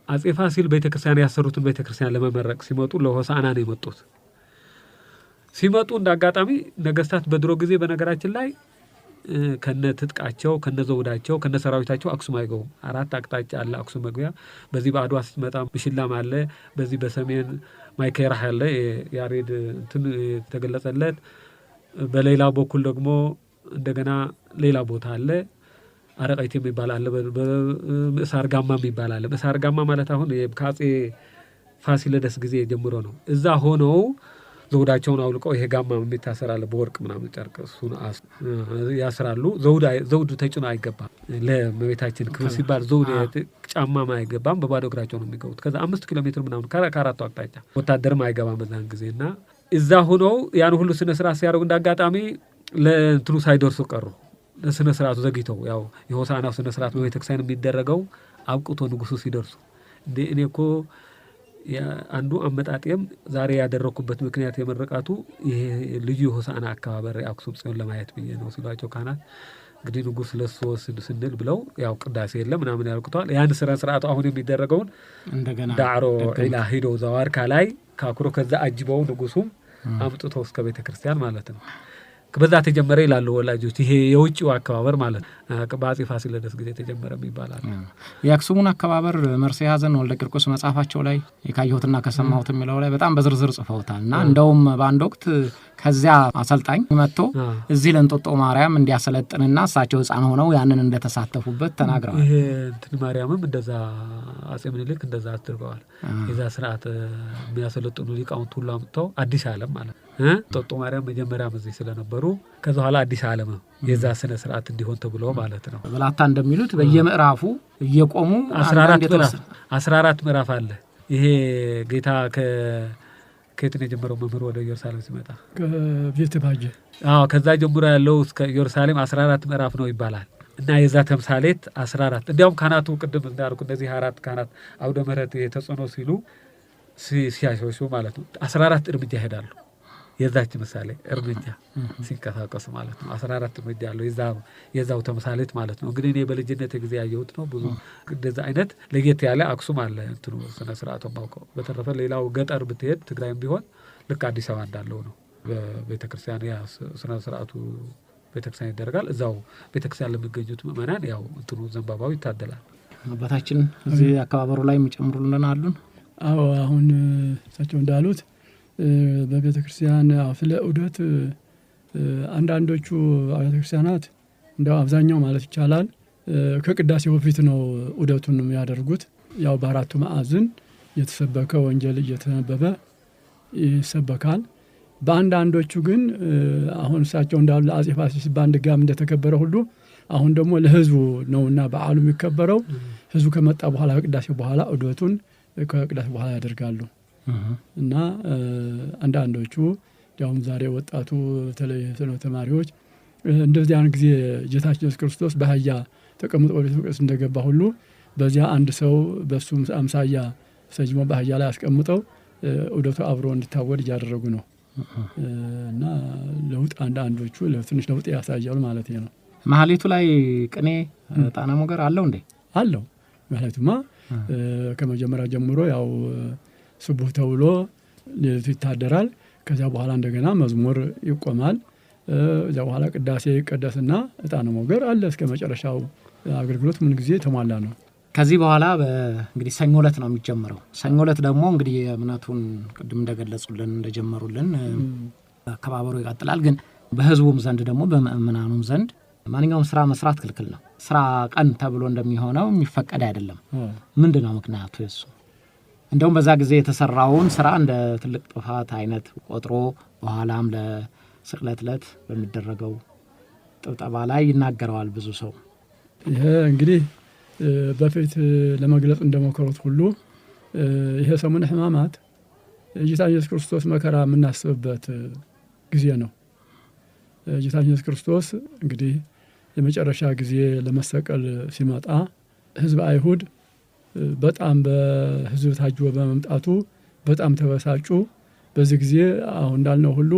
አጼ ፋሲል ቤተክርስቲያን ያሰሩትን ቤተክርስቲያን ለመመረቅ ሲመጡ ለሆሳዕና ነው የመጡት። ሲመጡ እንዳጋጣሚ ነገስታት በድሮ ጊዜ በነገራችን ላይ ከነ ትጥቃቸው ከነ ዘውዳቸው ከነ ሰራዊታቸው አክሱም አይገቡም። 4 አቅጣጫ አለ አክሱም መግቢያ። በዚህ በአድዋ ስትመጣ ብሽላም አለ፣ በዚህ በሰሜን ማይከራ አለ ያሬድ እንትን ተገለጸለት። በሌላ በኩል ደግሞ እንደገና ሌላ ቦታ አለ አረቀይት የሚባል አለ፣ በምሳር ጋማ የሚባል አለ። ምሳር ጋማ ማለት አሁን ከአጼ ፋሲለደስ ጊዜ ጀምሮ ነው። እዛ ሆነው ዘውዳቸውን አውልቀው ይሄ ጋማ የሚታሰራለ በወርቅ ምናምን ጨርቅ እሱን ያስራሉ። ዘውድ ተጭኖ አይገባም። ለመቤታችን ክብር ሲባል ዘውድ ጫማም አይገባም። በባዶ እግራቸው ነው የሚገቡት። ከዛ 5 ኪሎ ሜትር ምናምን ከአራቱ አቅጣጫ ወታደርም አይገባም በዛን ጊዜና እዛ ሆነው ያን ሁሉ ስነ ስርዓት ሲያደርጉ እንዳጋጣሚ ለእንትኑ ሳይደርሱ ቀሩ። ለስነ ስርዓቱ ዘግይተው ያው የሆሳዕናው ስነ ስርዓት በቤተክርስቲያን የሚደረገው አብቅቶ ንጉሱ ሲደርሱ እንዴ እኔ እኮ አንዱ አመጣጤም ዛሬ ያደረኩበት ምክንያት የመረቃቱ ይሄ ልዩ የሆሳዕና አከባበር አክሱም ጽዮን ለማየት ብዬ ነው ሲሏቸው ካህናት እንግዲህ ንጉስ ለሱ ስንል ብለው ያው ቅዳሴ የለም ምናምን ያልቁታል። ያን ስነ ስርዓቱ አሁን የሚደረገውን እንደገና ዳዕሮ ኢላ ሂዶ ዘዋርካ ላይ ካኩሮ ከዛ አጅበው ንጉሱም አምጥቶ እስከ ቤተክርስቲያን ማለት ነው። በዛ ተጀመረ ይላሉ ወላጆች። ይሄ የውጭው አከባበር ማለት በአጼ ፋሲለደስ ጊዜ ተጀመረ ይባላል። የአክሱሙን አከባበር መርሴ ሀዘን ወልደ ቂርቆስ መጽሐፋቸው ላይ የካየሁትና ከሰማሁት የሚለው ላይ በጣም በዝርዝር ጽፈውታል እና እንደውም በአንድ ወቅት ከዚያ አሰልጣኝ መጥቶ እዚህ ለእንጦጦ ማርያም እንዲያሰለጥንና እሳቸው ሕፃን ሆነው ያንን እንደተሳተፉበት ተናግረዋል። ይሄ እንትን ማርያምም እንደዛ አጼ ምኒልክ እንደዛ አድርገዋል። የዛ ስርዓት የሚያሰለጥኑ ሊቃውንት ሁሉ አምጥተው አዲስ ዓለም ማለት እንጦጦ ማርያም መጀመሪያም እዚህ ስለነበሩ ከዛ በኋላ አዲስ ዓለም የዛ ስነ ስርዓት እንዲሆን ተብሎ ማለት ነው። ብላታ እንደሚሉት በየምዕራፉ እየቆሙ 14 ምዕራፍ አለ። ይሄ ጌታ ከየት ነው የጀመረው? መምህር ወደ ኢየሩሳሌም ሲመጣ ከቤተ ባጀ ከዛ ጀምሮ ያለው እስከ ኢየሩሳሌም 14 ምዕራፍ ነው ይባላል። እና የዛ ተምሳሌት 14 እንዲያውም ካህናቱ ቅድም እንዳልኩ እነዚህ 4 ካህናት አውደ ምሕረት የተጸኖ ሲሉ ሲያሾሹ ማለት ነው 14 እርምጃ ይሄዳሉ። የዛች ምሳሌ እርምጃ ሲንቀሳቀሱ ማለት ነው 14 እርምጃ ያለው የዛው ተምሳሌት ማለት ነው። እንግዲህ እኔ በልጅነት ጊዜ ያየሁት ነው። ብዙ እንደዛ አይነት ለየት ያለ አክሱም አለ እንትኑ ስነ ስርዓቱ ማውቀው። በተረፈ ሌላው ገጠር ብትሄድ ትግራይም ቢሆን ልክ አዲስ አበባ እንዳለው ነው። በቤተክርስቲያን ያ ስነ ስርዓቱ ቤተክርስቲያን ይደረጋል። እዛው ቤተክርስቲያን ለሚገኙት ምእመናን ያው እንትኑ ዘንባባው ይታደላል። አባታችን እዚህ አከባበሩ ላይ የሚጨምሩልን አሉን? አዎ አሁን እሳቸው እንዳሉት በቤተ ክርስቲያን ስለ ዑደት አንዳንዶቹ አብያተ ክርስቲያናት እንደው አብዛኛው ማለት ይቻላል ከቅዳሴ በፊት ነው ዑደቱን የሚያደርጉት። ያው በአራቱ ማዕዘን የተሰበከ ወንጌል እየተነበበ ይሰበካል። በአንዳንዶቹ ግን አሁን እሳቸው እንዳሉ አጼ ፋሲል በአንድ ጋም እንደተከበረ ሁሉ አሁን ደግሞ ለህዝቡ ነውና በዓሉ የሚከበረው ህዝቡ ከመጣ በኋላ ከቅዳሴ በኋላ ዑደቱን ከቅዳሴ በኋላ ያደርጋሉ። እና አንዳንዶቹ ያውም ዛሬ ወጣቱ በተለይ ተማሪዎች እንደዚህ አንድ ጊዜ ጌታችን ኢየሱስ ክርስቶስ በአህያ ተቀምጦ ወደ ቤተ መቅደስ እንደገባ ሁሉ በዚያ አንድ ሰው በሱ አምሳያ ሰጅሞ በአህያ ላይ አስቀምጠው ዑደቱ አብሮ እንዲታወድ እያደረጉ ነው። እና ለውጥ አንዳንዶቹ ለትንሽ ለውጥ ያሳያሉ ማለት ነው። ማህሌቱ ላይ ቅኔ ጣና ሞገር አለው እንዴ? አለው። ማህሌቱማ ከመጀመሪያ ጀምሮ ያው ስቡህ ተውሎ ሌሊቱ ይታደራል። ከዚያ በኋላ እንደገና መዝሙር ይቆማል። ከዚያ በኋላ ቅዳሴ ይቀደስና ዕጣነ ሞገር አለ እስከ መጨረሻው አገልግሎት ምን ጊዜ ተሟላ ነው። ከዚህ በኋላ እንግዲህ ሰኞ ዕለት ነው የሚጀምረው። ሰኞ ዕለት ደግሞ እንግዲህ እምነቱን ቅድም እንደገለጹልን እንደጀመሩልን አከባበሩ ይቀጥላል። ግን በህዝቡም ዘንድ ደግሞ በምእመናኑም ዘንድ ማንኛውም ስራ መስራት ክልክል ነው። ስራ ቀን ተብሎ እንደሚሆነው የሚፈቀድ አይደለም። ምንድን ነው ምክንያቱ? እሱ እንደውም በዛ ጊዜ የተሰራውን ስራ እንደ ትልቅ ጥፋት አይነት ቆጥሮ በኋላም ለስቅለት ዕለት በሚደረገው ጥብጠባ ላይ ይናገረዋል ብዙ ሰው። ይሄ እንግዲህ በፊት ለመግለጽ እንደሞከሩት ሁሉ ይሄ ሰሙነ ሕማማት ጌታ ኢየሱስ ክርስቶስ መከራ የምናስብበት ጊዜ ነው። ጌታ ኢየሱስ ክርስቶስ እንግዲህ የመጨረሻ ጊዜ ለመሰቀል ሲመጣ ህዝብ አይሁድ በጣም በህዝብ ታጅቦ በመምጣቱ በጣም ተበሳጩ። በዚህ ጊዜ አሁን እንዳልነው ሁሉ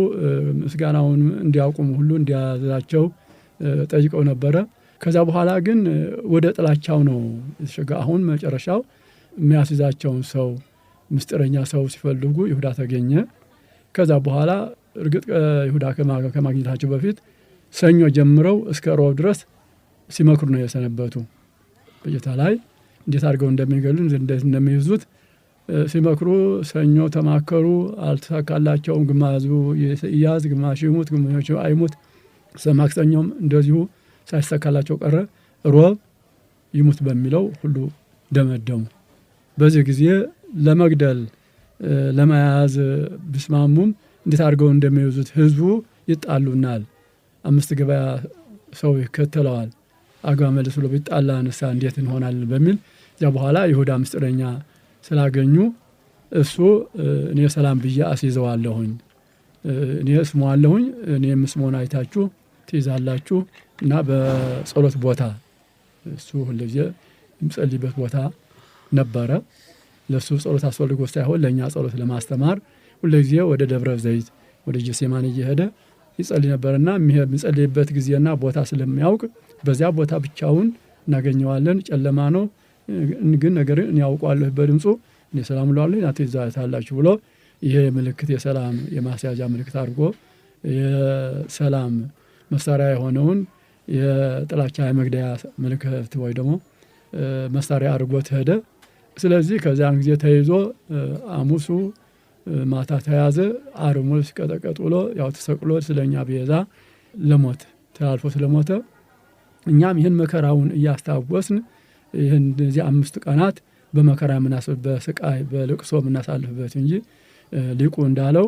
ምስጋናውን እንዲያውቁም ሁሉ እንዲያዛቸው ጠይቀው ነበረ። ከዛ በኋላ ግን ወደ ጥላቻው ነው የተሸጋ። አሁን መጨረሻው የሚያስይዛቸውን ሰው ምስጢረኛ ሰው ሲፈልጉ ይሁዳ ተገኘ። ከዛ በኋላ እርግጥ ይሁዳ ከማግኘታቸው በፊት ሰኞ ጀምረው እስከ ሮብ ድረስ ሲመክሩ ነው የሰነበቱ። በጌታ ላይ እንዴት አድርገው እንደሚገሉ እንዴት እንደሚይዙት ሲመክሩ ሰኞ ተማከሩ፣ አልተሳካላቸውም። ግማሹ ይያዝ፣ ግማሹ ይሙት፣ ግማሹ አይሙት። ማክሰኞም እንደዚሁ ሳይሳካላቸው ቀረ። ሮብ ይሙት በሚለው ሁሉ ደመደሙ። በዚህ ጊዜ ለመግደል ለመያዝ ቢስማሙም እንዴት አድርገው እንደሚይዙት ህዝቡ ይጣሉናል፣ 5 ገበያ ሰው ይከተለዋል፣ አግባ መልስ ብሎ ቢጣላ ንሳ እንዴት እንሆናለን በሚል ያ በኋላ ይሁዳ ምስጢረኛ ስላገኙ እሱ እኔ ሰላም ብዬ አስይዘዋለሁኝ፣ እኔ ስሟለሁኝ፣ እኔ ምስሞን አይታችሁ ትይዛላችሁ እና በጸሎት ቦታ እሱ ሁልጊዜ የሚጸልይበት ቦታ ነበረ። ለሱ ጸሎት አስፈልጎ ሳይሆን ለእኛ ጸሎት ለማስተማር ሁልጊዜ ወደ ደብረ ዘይት ወደ ጌቴሴማኒ እየሄደ ይጸልይ ነበርና የሚጸልይበት ጊዜና ቦታ ስለሚያውቅ በዚያ ቦታ ብቻውን እናገኘዋለን። ጨለማ ነው ግን ነገር እኔ ያውቀዋለሁ በድምፁ እኔ ሰላም እለዋለሁ እናንተ ትይዛላችሁ ብሎ ይሄ ምልክት የሰላም የማስያዣ ምልክት አድርጎ የሰላም መሳሪያ የሆነውን የጥላቻ የመግደያ ምልክት ወይ ደግሞ መሳሪያ አድርጎት ሄደ። ስለዚህ ከዚያን ጊዜ ተይዞ ሐሙሱ ማታ ተያዘ። ዓርብ ሙሉ ሲቀጠቀጥ ውሎ ያው ተሰቅሎ ስለኛ ቤዛ ለሞት ተላልፎ ስለሞተ እኛም ይህን መከራውን እያስታወስን ይህን እነዚህ 5 ቀናት በመከራ የምናስብበት ስቃይ በልቅሶ የምናሳልፍበት እንጂ ሊቁ እንዳለው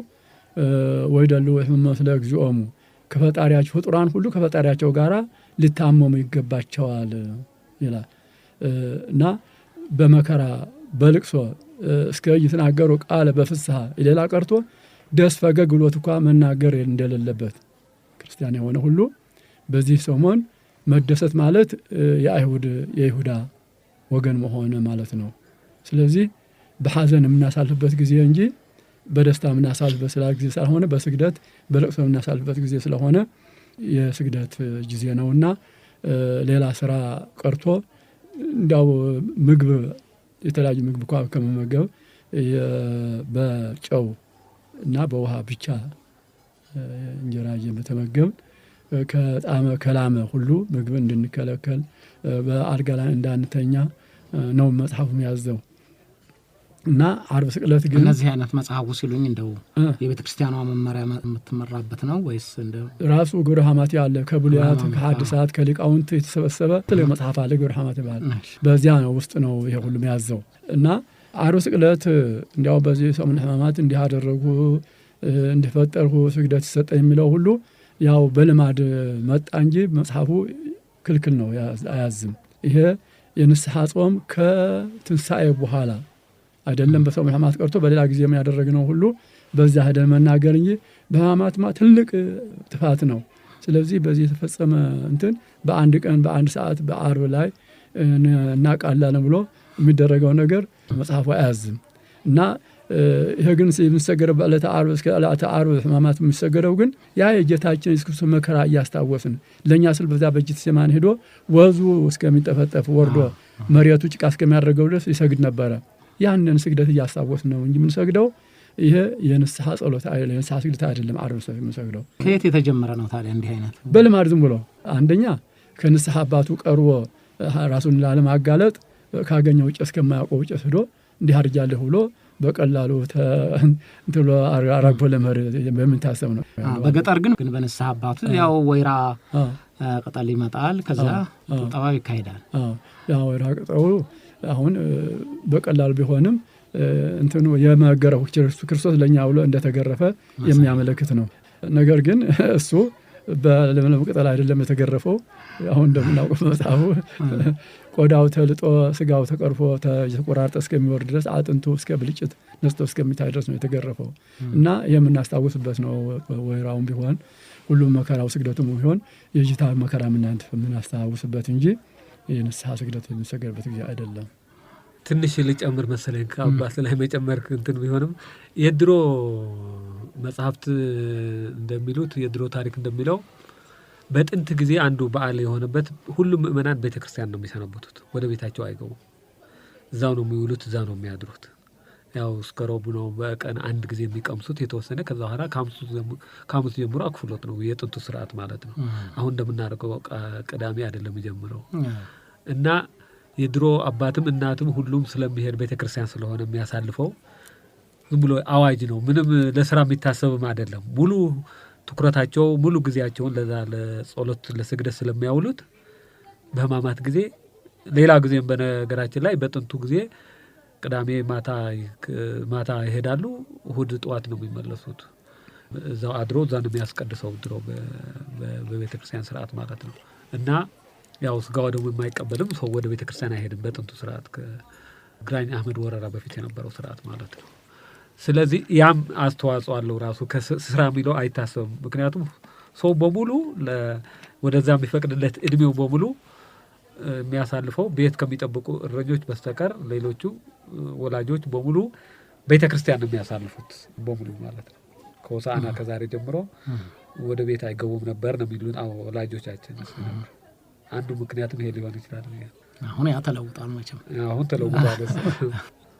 ወይ ደሉ መስለ እግዚኦሙ ከፈጣሪያቸው ፍጡራን ሁሉ ከፈጣሪያቸው ጋር ሊታመሙ ይገባቸዋል ይላል እና በመከራ በልቅሶ እስከ እየተናገሩ ቃል በፍስሐ ሌላ ቀርቶ ደስ ፈገግ ብሎት እንኳን መናገር እንደሌለበት ክርስቲያን የሆነ ሁሉ በዚህ ሰሞን መደሰት ማለት የይሁዳ ወገን መሆን ማለት ነው። ስለዚህ በሐዘን የምናሳልፍበት ጊዜ እንጂ በደስታ የምናሳልፍበት ጊዜ ሳይሆን በስግደት በለቅሶ የምናሳልፍበት ጊዜ ስለሆነ የስግደት ጊዜ ነውና ሌላ ስራ ቀርቶ እንዳው ምግብ የተለያዩ ምግብ እንኳን ከመመገብ በጨው እና በውሃ ብቻ እንጀራ እየተመገብን ከላመ ሁሉ ምግብ እንድንከለከል በአልጋ ላይ እንዳንተኛ ነው መጽሐፉ የሚያዘው። እና ዓርብ ስቅለት ግን እነዚህ አይነት መጽሐፉ ሲሉኝ እንደው የቤተ ክርስቲያኗ መመሪያ የምትመራበት ነው ወይስ እንደው ራሱ ግብረ ሐማት ያለ ከብሉያት ከሐዲሳት ከሊቃውንት የተሰበሰበ ትልቅ መጽሐፍ አለ ግብረ ሐማት ይባላል። በዚያ ነው ውስጥ ነው ይሄ ሁሉ የሚያዘው። እና ዓርብ ስቅለት እንዲያው በዚህ ሰሙነ ሕማማት እንዲህ አደረጉ እንዲፈጠርሁ ስግደት ይሰጠ የሚለው ሁሉ ያው በልማድ መጣ እንጂ መጽሐፉ ክልክል ነው አያዝም። ይሄ የንስሐ ጾም ከትንሣኤ በኋላ አይደለም በሰሙነ ሕማማት ቀርቶ በሌላ ጊዜ ያደረግነው ሁሉ በዛ ሄደን መናገር እንጂ በሕማማትማ ትልቅ ጥፋት ነው። ስለዚህ በዚህ የተፈጸመ እንትን በአንድ ቀን በአንድ ሰዓት በዓርብ ላይ እናቃላለን ብሎ የሚደረገው ነገር መጽሐፉ አያዝም። እና ይሄ ግን የሚሰገረው በዕለተ ዓርብ እስከ ዕለተ ዓርብ ሕማማት የሚሰገረው ግን ያ የጌታችን ኢየሱስ ክርስቶስ መከራ እያስታወስን ለእኛ ስል በዛ በጌቴሴማኒ ሄዶ ወዙ እስከሚጠፈጠፍ ወርዶ መሬቱ ጭቃ እስከሚያደርገው ድረስ ይሰግድ ነበረ። ያንን ስግደት እያስታወስን ነው እንጂ የምንሰግደው ይሄ የንስሐ ጸሎት አይደለም፣ የንስሐ ስግደት አይደለም። ዓርብ ሰው የምንሰግደው ከየት የተጀመረ ነው ታዲያ? እንዲህ አይነት በልማድ ዝም ብሎ አንደኛ ከንስሐ አባቱ ቀርቦ ራሱን ላለማጋለጥ ካገኘው ጭስ ከማያውቀው ጭስ ሄዶ እንዲህ አድርጃለሁ ብሎ በቀላሉ እንትሎ አራግፎ ለመሄድ በምንታሰብ ነው። በገጠር ግን በንስሐ አባቱ ያው ወይራ ቅጠል ይመጣል፣ ከዛ ቁጠባው ይካሄዳል። ያው ወይራ ቅጠሉ አሁን በቀላሉ ቢሆንም እንትኑ የመገረፉ ክርስቶስ ለኛ ብሎ እንደተገረፈ የሚያመለክት ነው። ነገር ግን እሱ በለምለም ቅጠል አይደለም የተገረፈው። አሁን እንደምናውቀው መጽሐፉ ቆዳው ተልጦ ስጋው ተቀርፎ ተቆራርጦ እስከሚወርድ ድረስ አጥንቱ እስከ ብልጭት ነስቶ እስከሚታይ ድረስ ነው የተገረፈው እና የምናስታውስበት ነው። ወይራውም ቢሆን ሁሉም መከራው ስግደቱም ቢሆን የጌታ መከራ የምናስታውስበት እንጂ የንስሐ ስግደት የሚሰገድበት ጊዜ አይደለም። ትንሽ ልጨምር መሰለኝ ከአባት ላይ መጨመር እንትን ቢሆንም የድሮ መጽሐፍት እንደሚሉት የድሮ ታሪክ እንደሚለው በጥንት ጊዜ አንዱ በዓል የሆነበት ሁሉም ምእመናን ቤተክርስቲያን ነው የሚሰነበቱት። ወደ ቤታቸው አይገቡም። እዛው ነው የሚውሉት፣ እዛው ነው የሚያድሩት። ያው እስከ ረቡዕ ነው በቀን አንድ ጊዜ የሚቀምሱት የተወሰነ። ከዛ በኋላ ከሐሙስ ጀምሮ አክፍሎት ነው የጥንቱ ስርዓት ማለት ነው። አሁን እንደምናደርገው ቅዳሜ አይደለም የሚጀምረው እና የድሮ አባትም እናትም ሁሉም ስለሚሄድ ቤተክርስቲያን ስለሆነ የሚያሳልፈው ዝም ብሎ አዋጅ ነው። ምንም ለስራ የሚታሰብም አይደለም። ሙሉ ትኩረታቸው ሙሉ ጊዜያቸውን ለዛ ለጸሎት ለስግደት ስለሚያውሉት በሕማማት ጊዜ ሌላ ጊዜም በነገራችን ላይ በጥንቱ ጊዜ ቅዳሜ ማታ ይሄዳሉ፣ እሁድ ጠዋት ነው የሚመለሱት። እዛው አድሮ እዛ ነው የሚያስቀድሰው ድሮ በቤተክርስቲያን ስርዓት ማለት ነው እና ያው ስጋው ደግሞ የማይቀበልም ሰው ወደ ቤተክርስቲያን አይሄድም። በጥንቱ ስርዓት ከግራኝ አህመድ ወረራ በፊት የነበረው ስርዓት ማለት ነው። ስለዚህ ያም አስተዋጽኦ አለው ራሱ ከስራ የሚለው አይታሰብም። ምክንያቱም ሰው በሙሉ ወደዛ የሚፈቅድለት እድሜው በሙሉ የሚያሳልፈው ቤት ከሚጠብቁ እረኞች በስተቀር ሌሎቹ ወላጆች በሙሉ ቤተክርስቲያን ነው የሚያሳልፉት በሙሉ ማለት ነው። ከሆሳዕና ከዛሬ ጀምሮ ወደ ቤት አይገቡም ነበር ነው የሚሉን ወላጆቻችን። አንዱ ምክንያቱም ይሄ ሊሆን ይችላል። አሁን ያ ተለውጧል፣ መቼም አሁን ተለውጧል።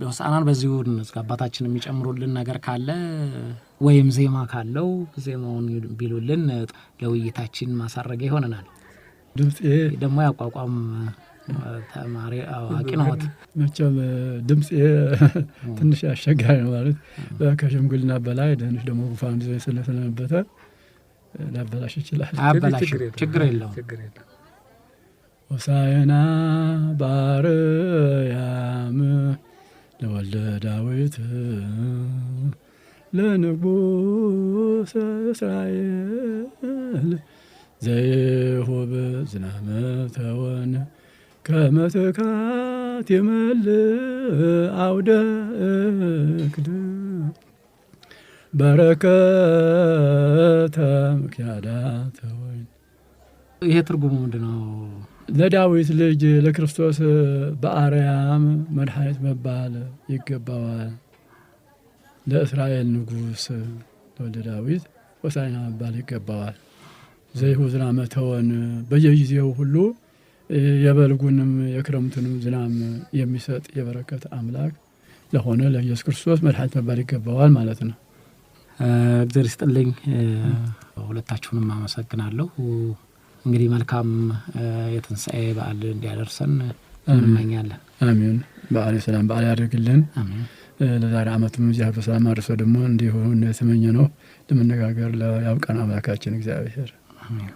ሆሳዕናን በዚሁ አባታችን የሚጨምሩልን ነገር ካለ ወይም ዜማ ካለው ዜማውን ቢሉልን ለውይይታችን ማሳረጊያ ይሆነናል። ድምጼ ደግሞ ያቋቋም ተማሪ አዋቂ ነዎት። መቼም ድምጼ ትንሽ አስቸጋሪ ነው ማለት ከሽምግልና በላይ ትንሽ ደግሞ ጉንፋን ስለነበተ ላበላሽ ይችላል። አበላሽ ችግር የለውም። ሆሳዕና በአርያም ለወልደ ዳዊት ለንጉሠ እስራኤል ዘይሁብ ዝናመ ተወን ከመ ትካት ይመልእ አውደ እክድ በረከተ ምክያዳተ ወይን። ይሄ ትርጉሙ ምንድን ነው? ለዳዊት ልጅ ለክርስቶስ በአርያም መድኃኒት መባል ይገባዋል። ለእስራኤል ንጉሥ ለወልደ ዳዊት ሆሳዕና መባል ይገባዋል። ዘይሁብ ዝናመ ተወን በየጊዜው ሁሉ የበልጉንም የክረምቱንም ዝናም የሚሰጥ የበረከት አምላክ ለሆነ ለኢየሱስ ክርስቶስ መድኃኒት መባል ይገባዋል ማለት ነው። እግዚአብሔር ይስጥልኝ። ሁለታችሁንም አመሰግናለሁ። እንግዲህ መልካም የትንሣኤ በዓል እንዲያደርሰን እንመኛለን። አሜን። በዓል ሰላም በዓል ያደርግልን። አሜን። ለዛሬ ዓመቱም እግዚአብሔር በሰላም አድርሶ ደግሞ እንዲሁ የተመኘ ነው ለመነጋገር ያብቃን አምላካችን እግዚአብሔር። አሜን።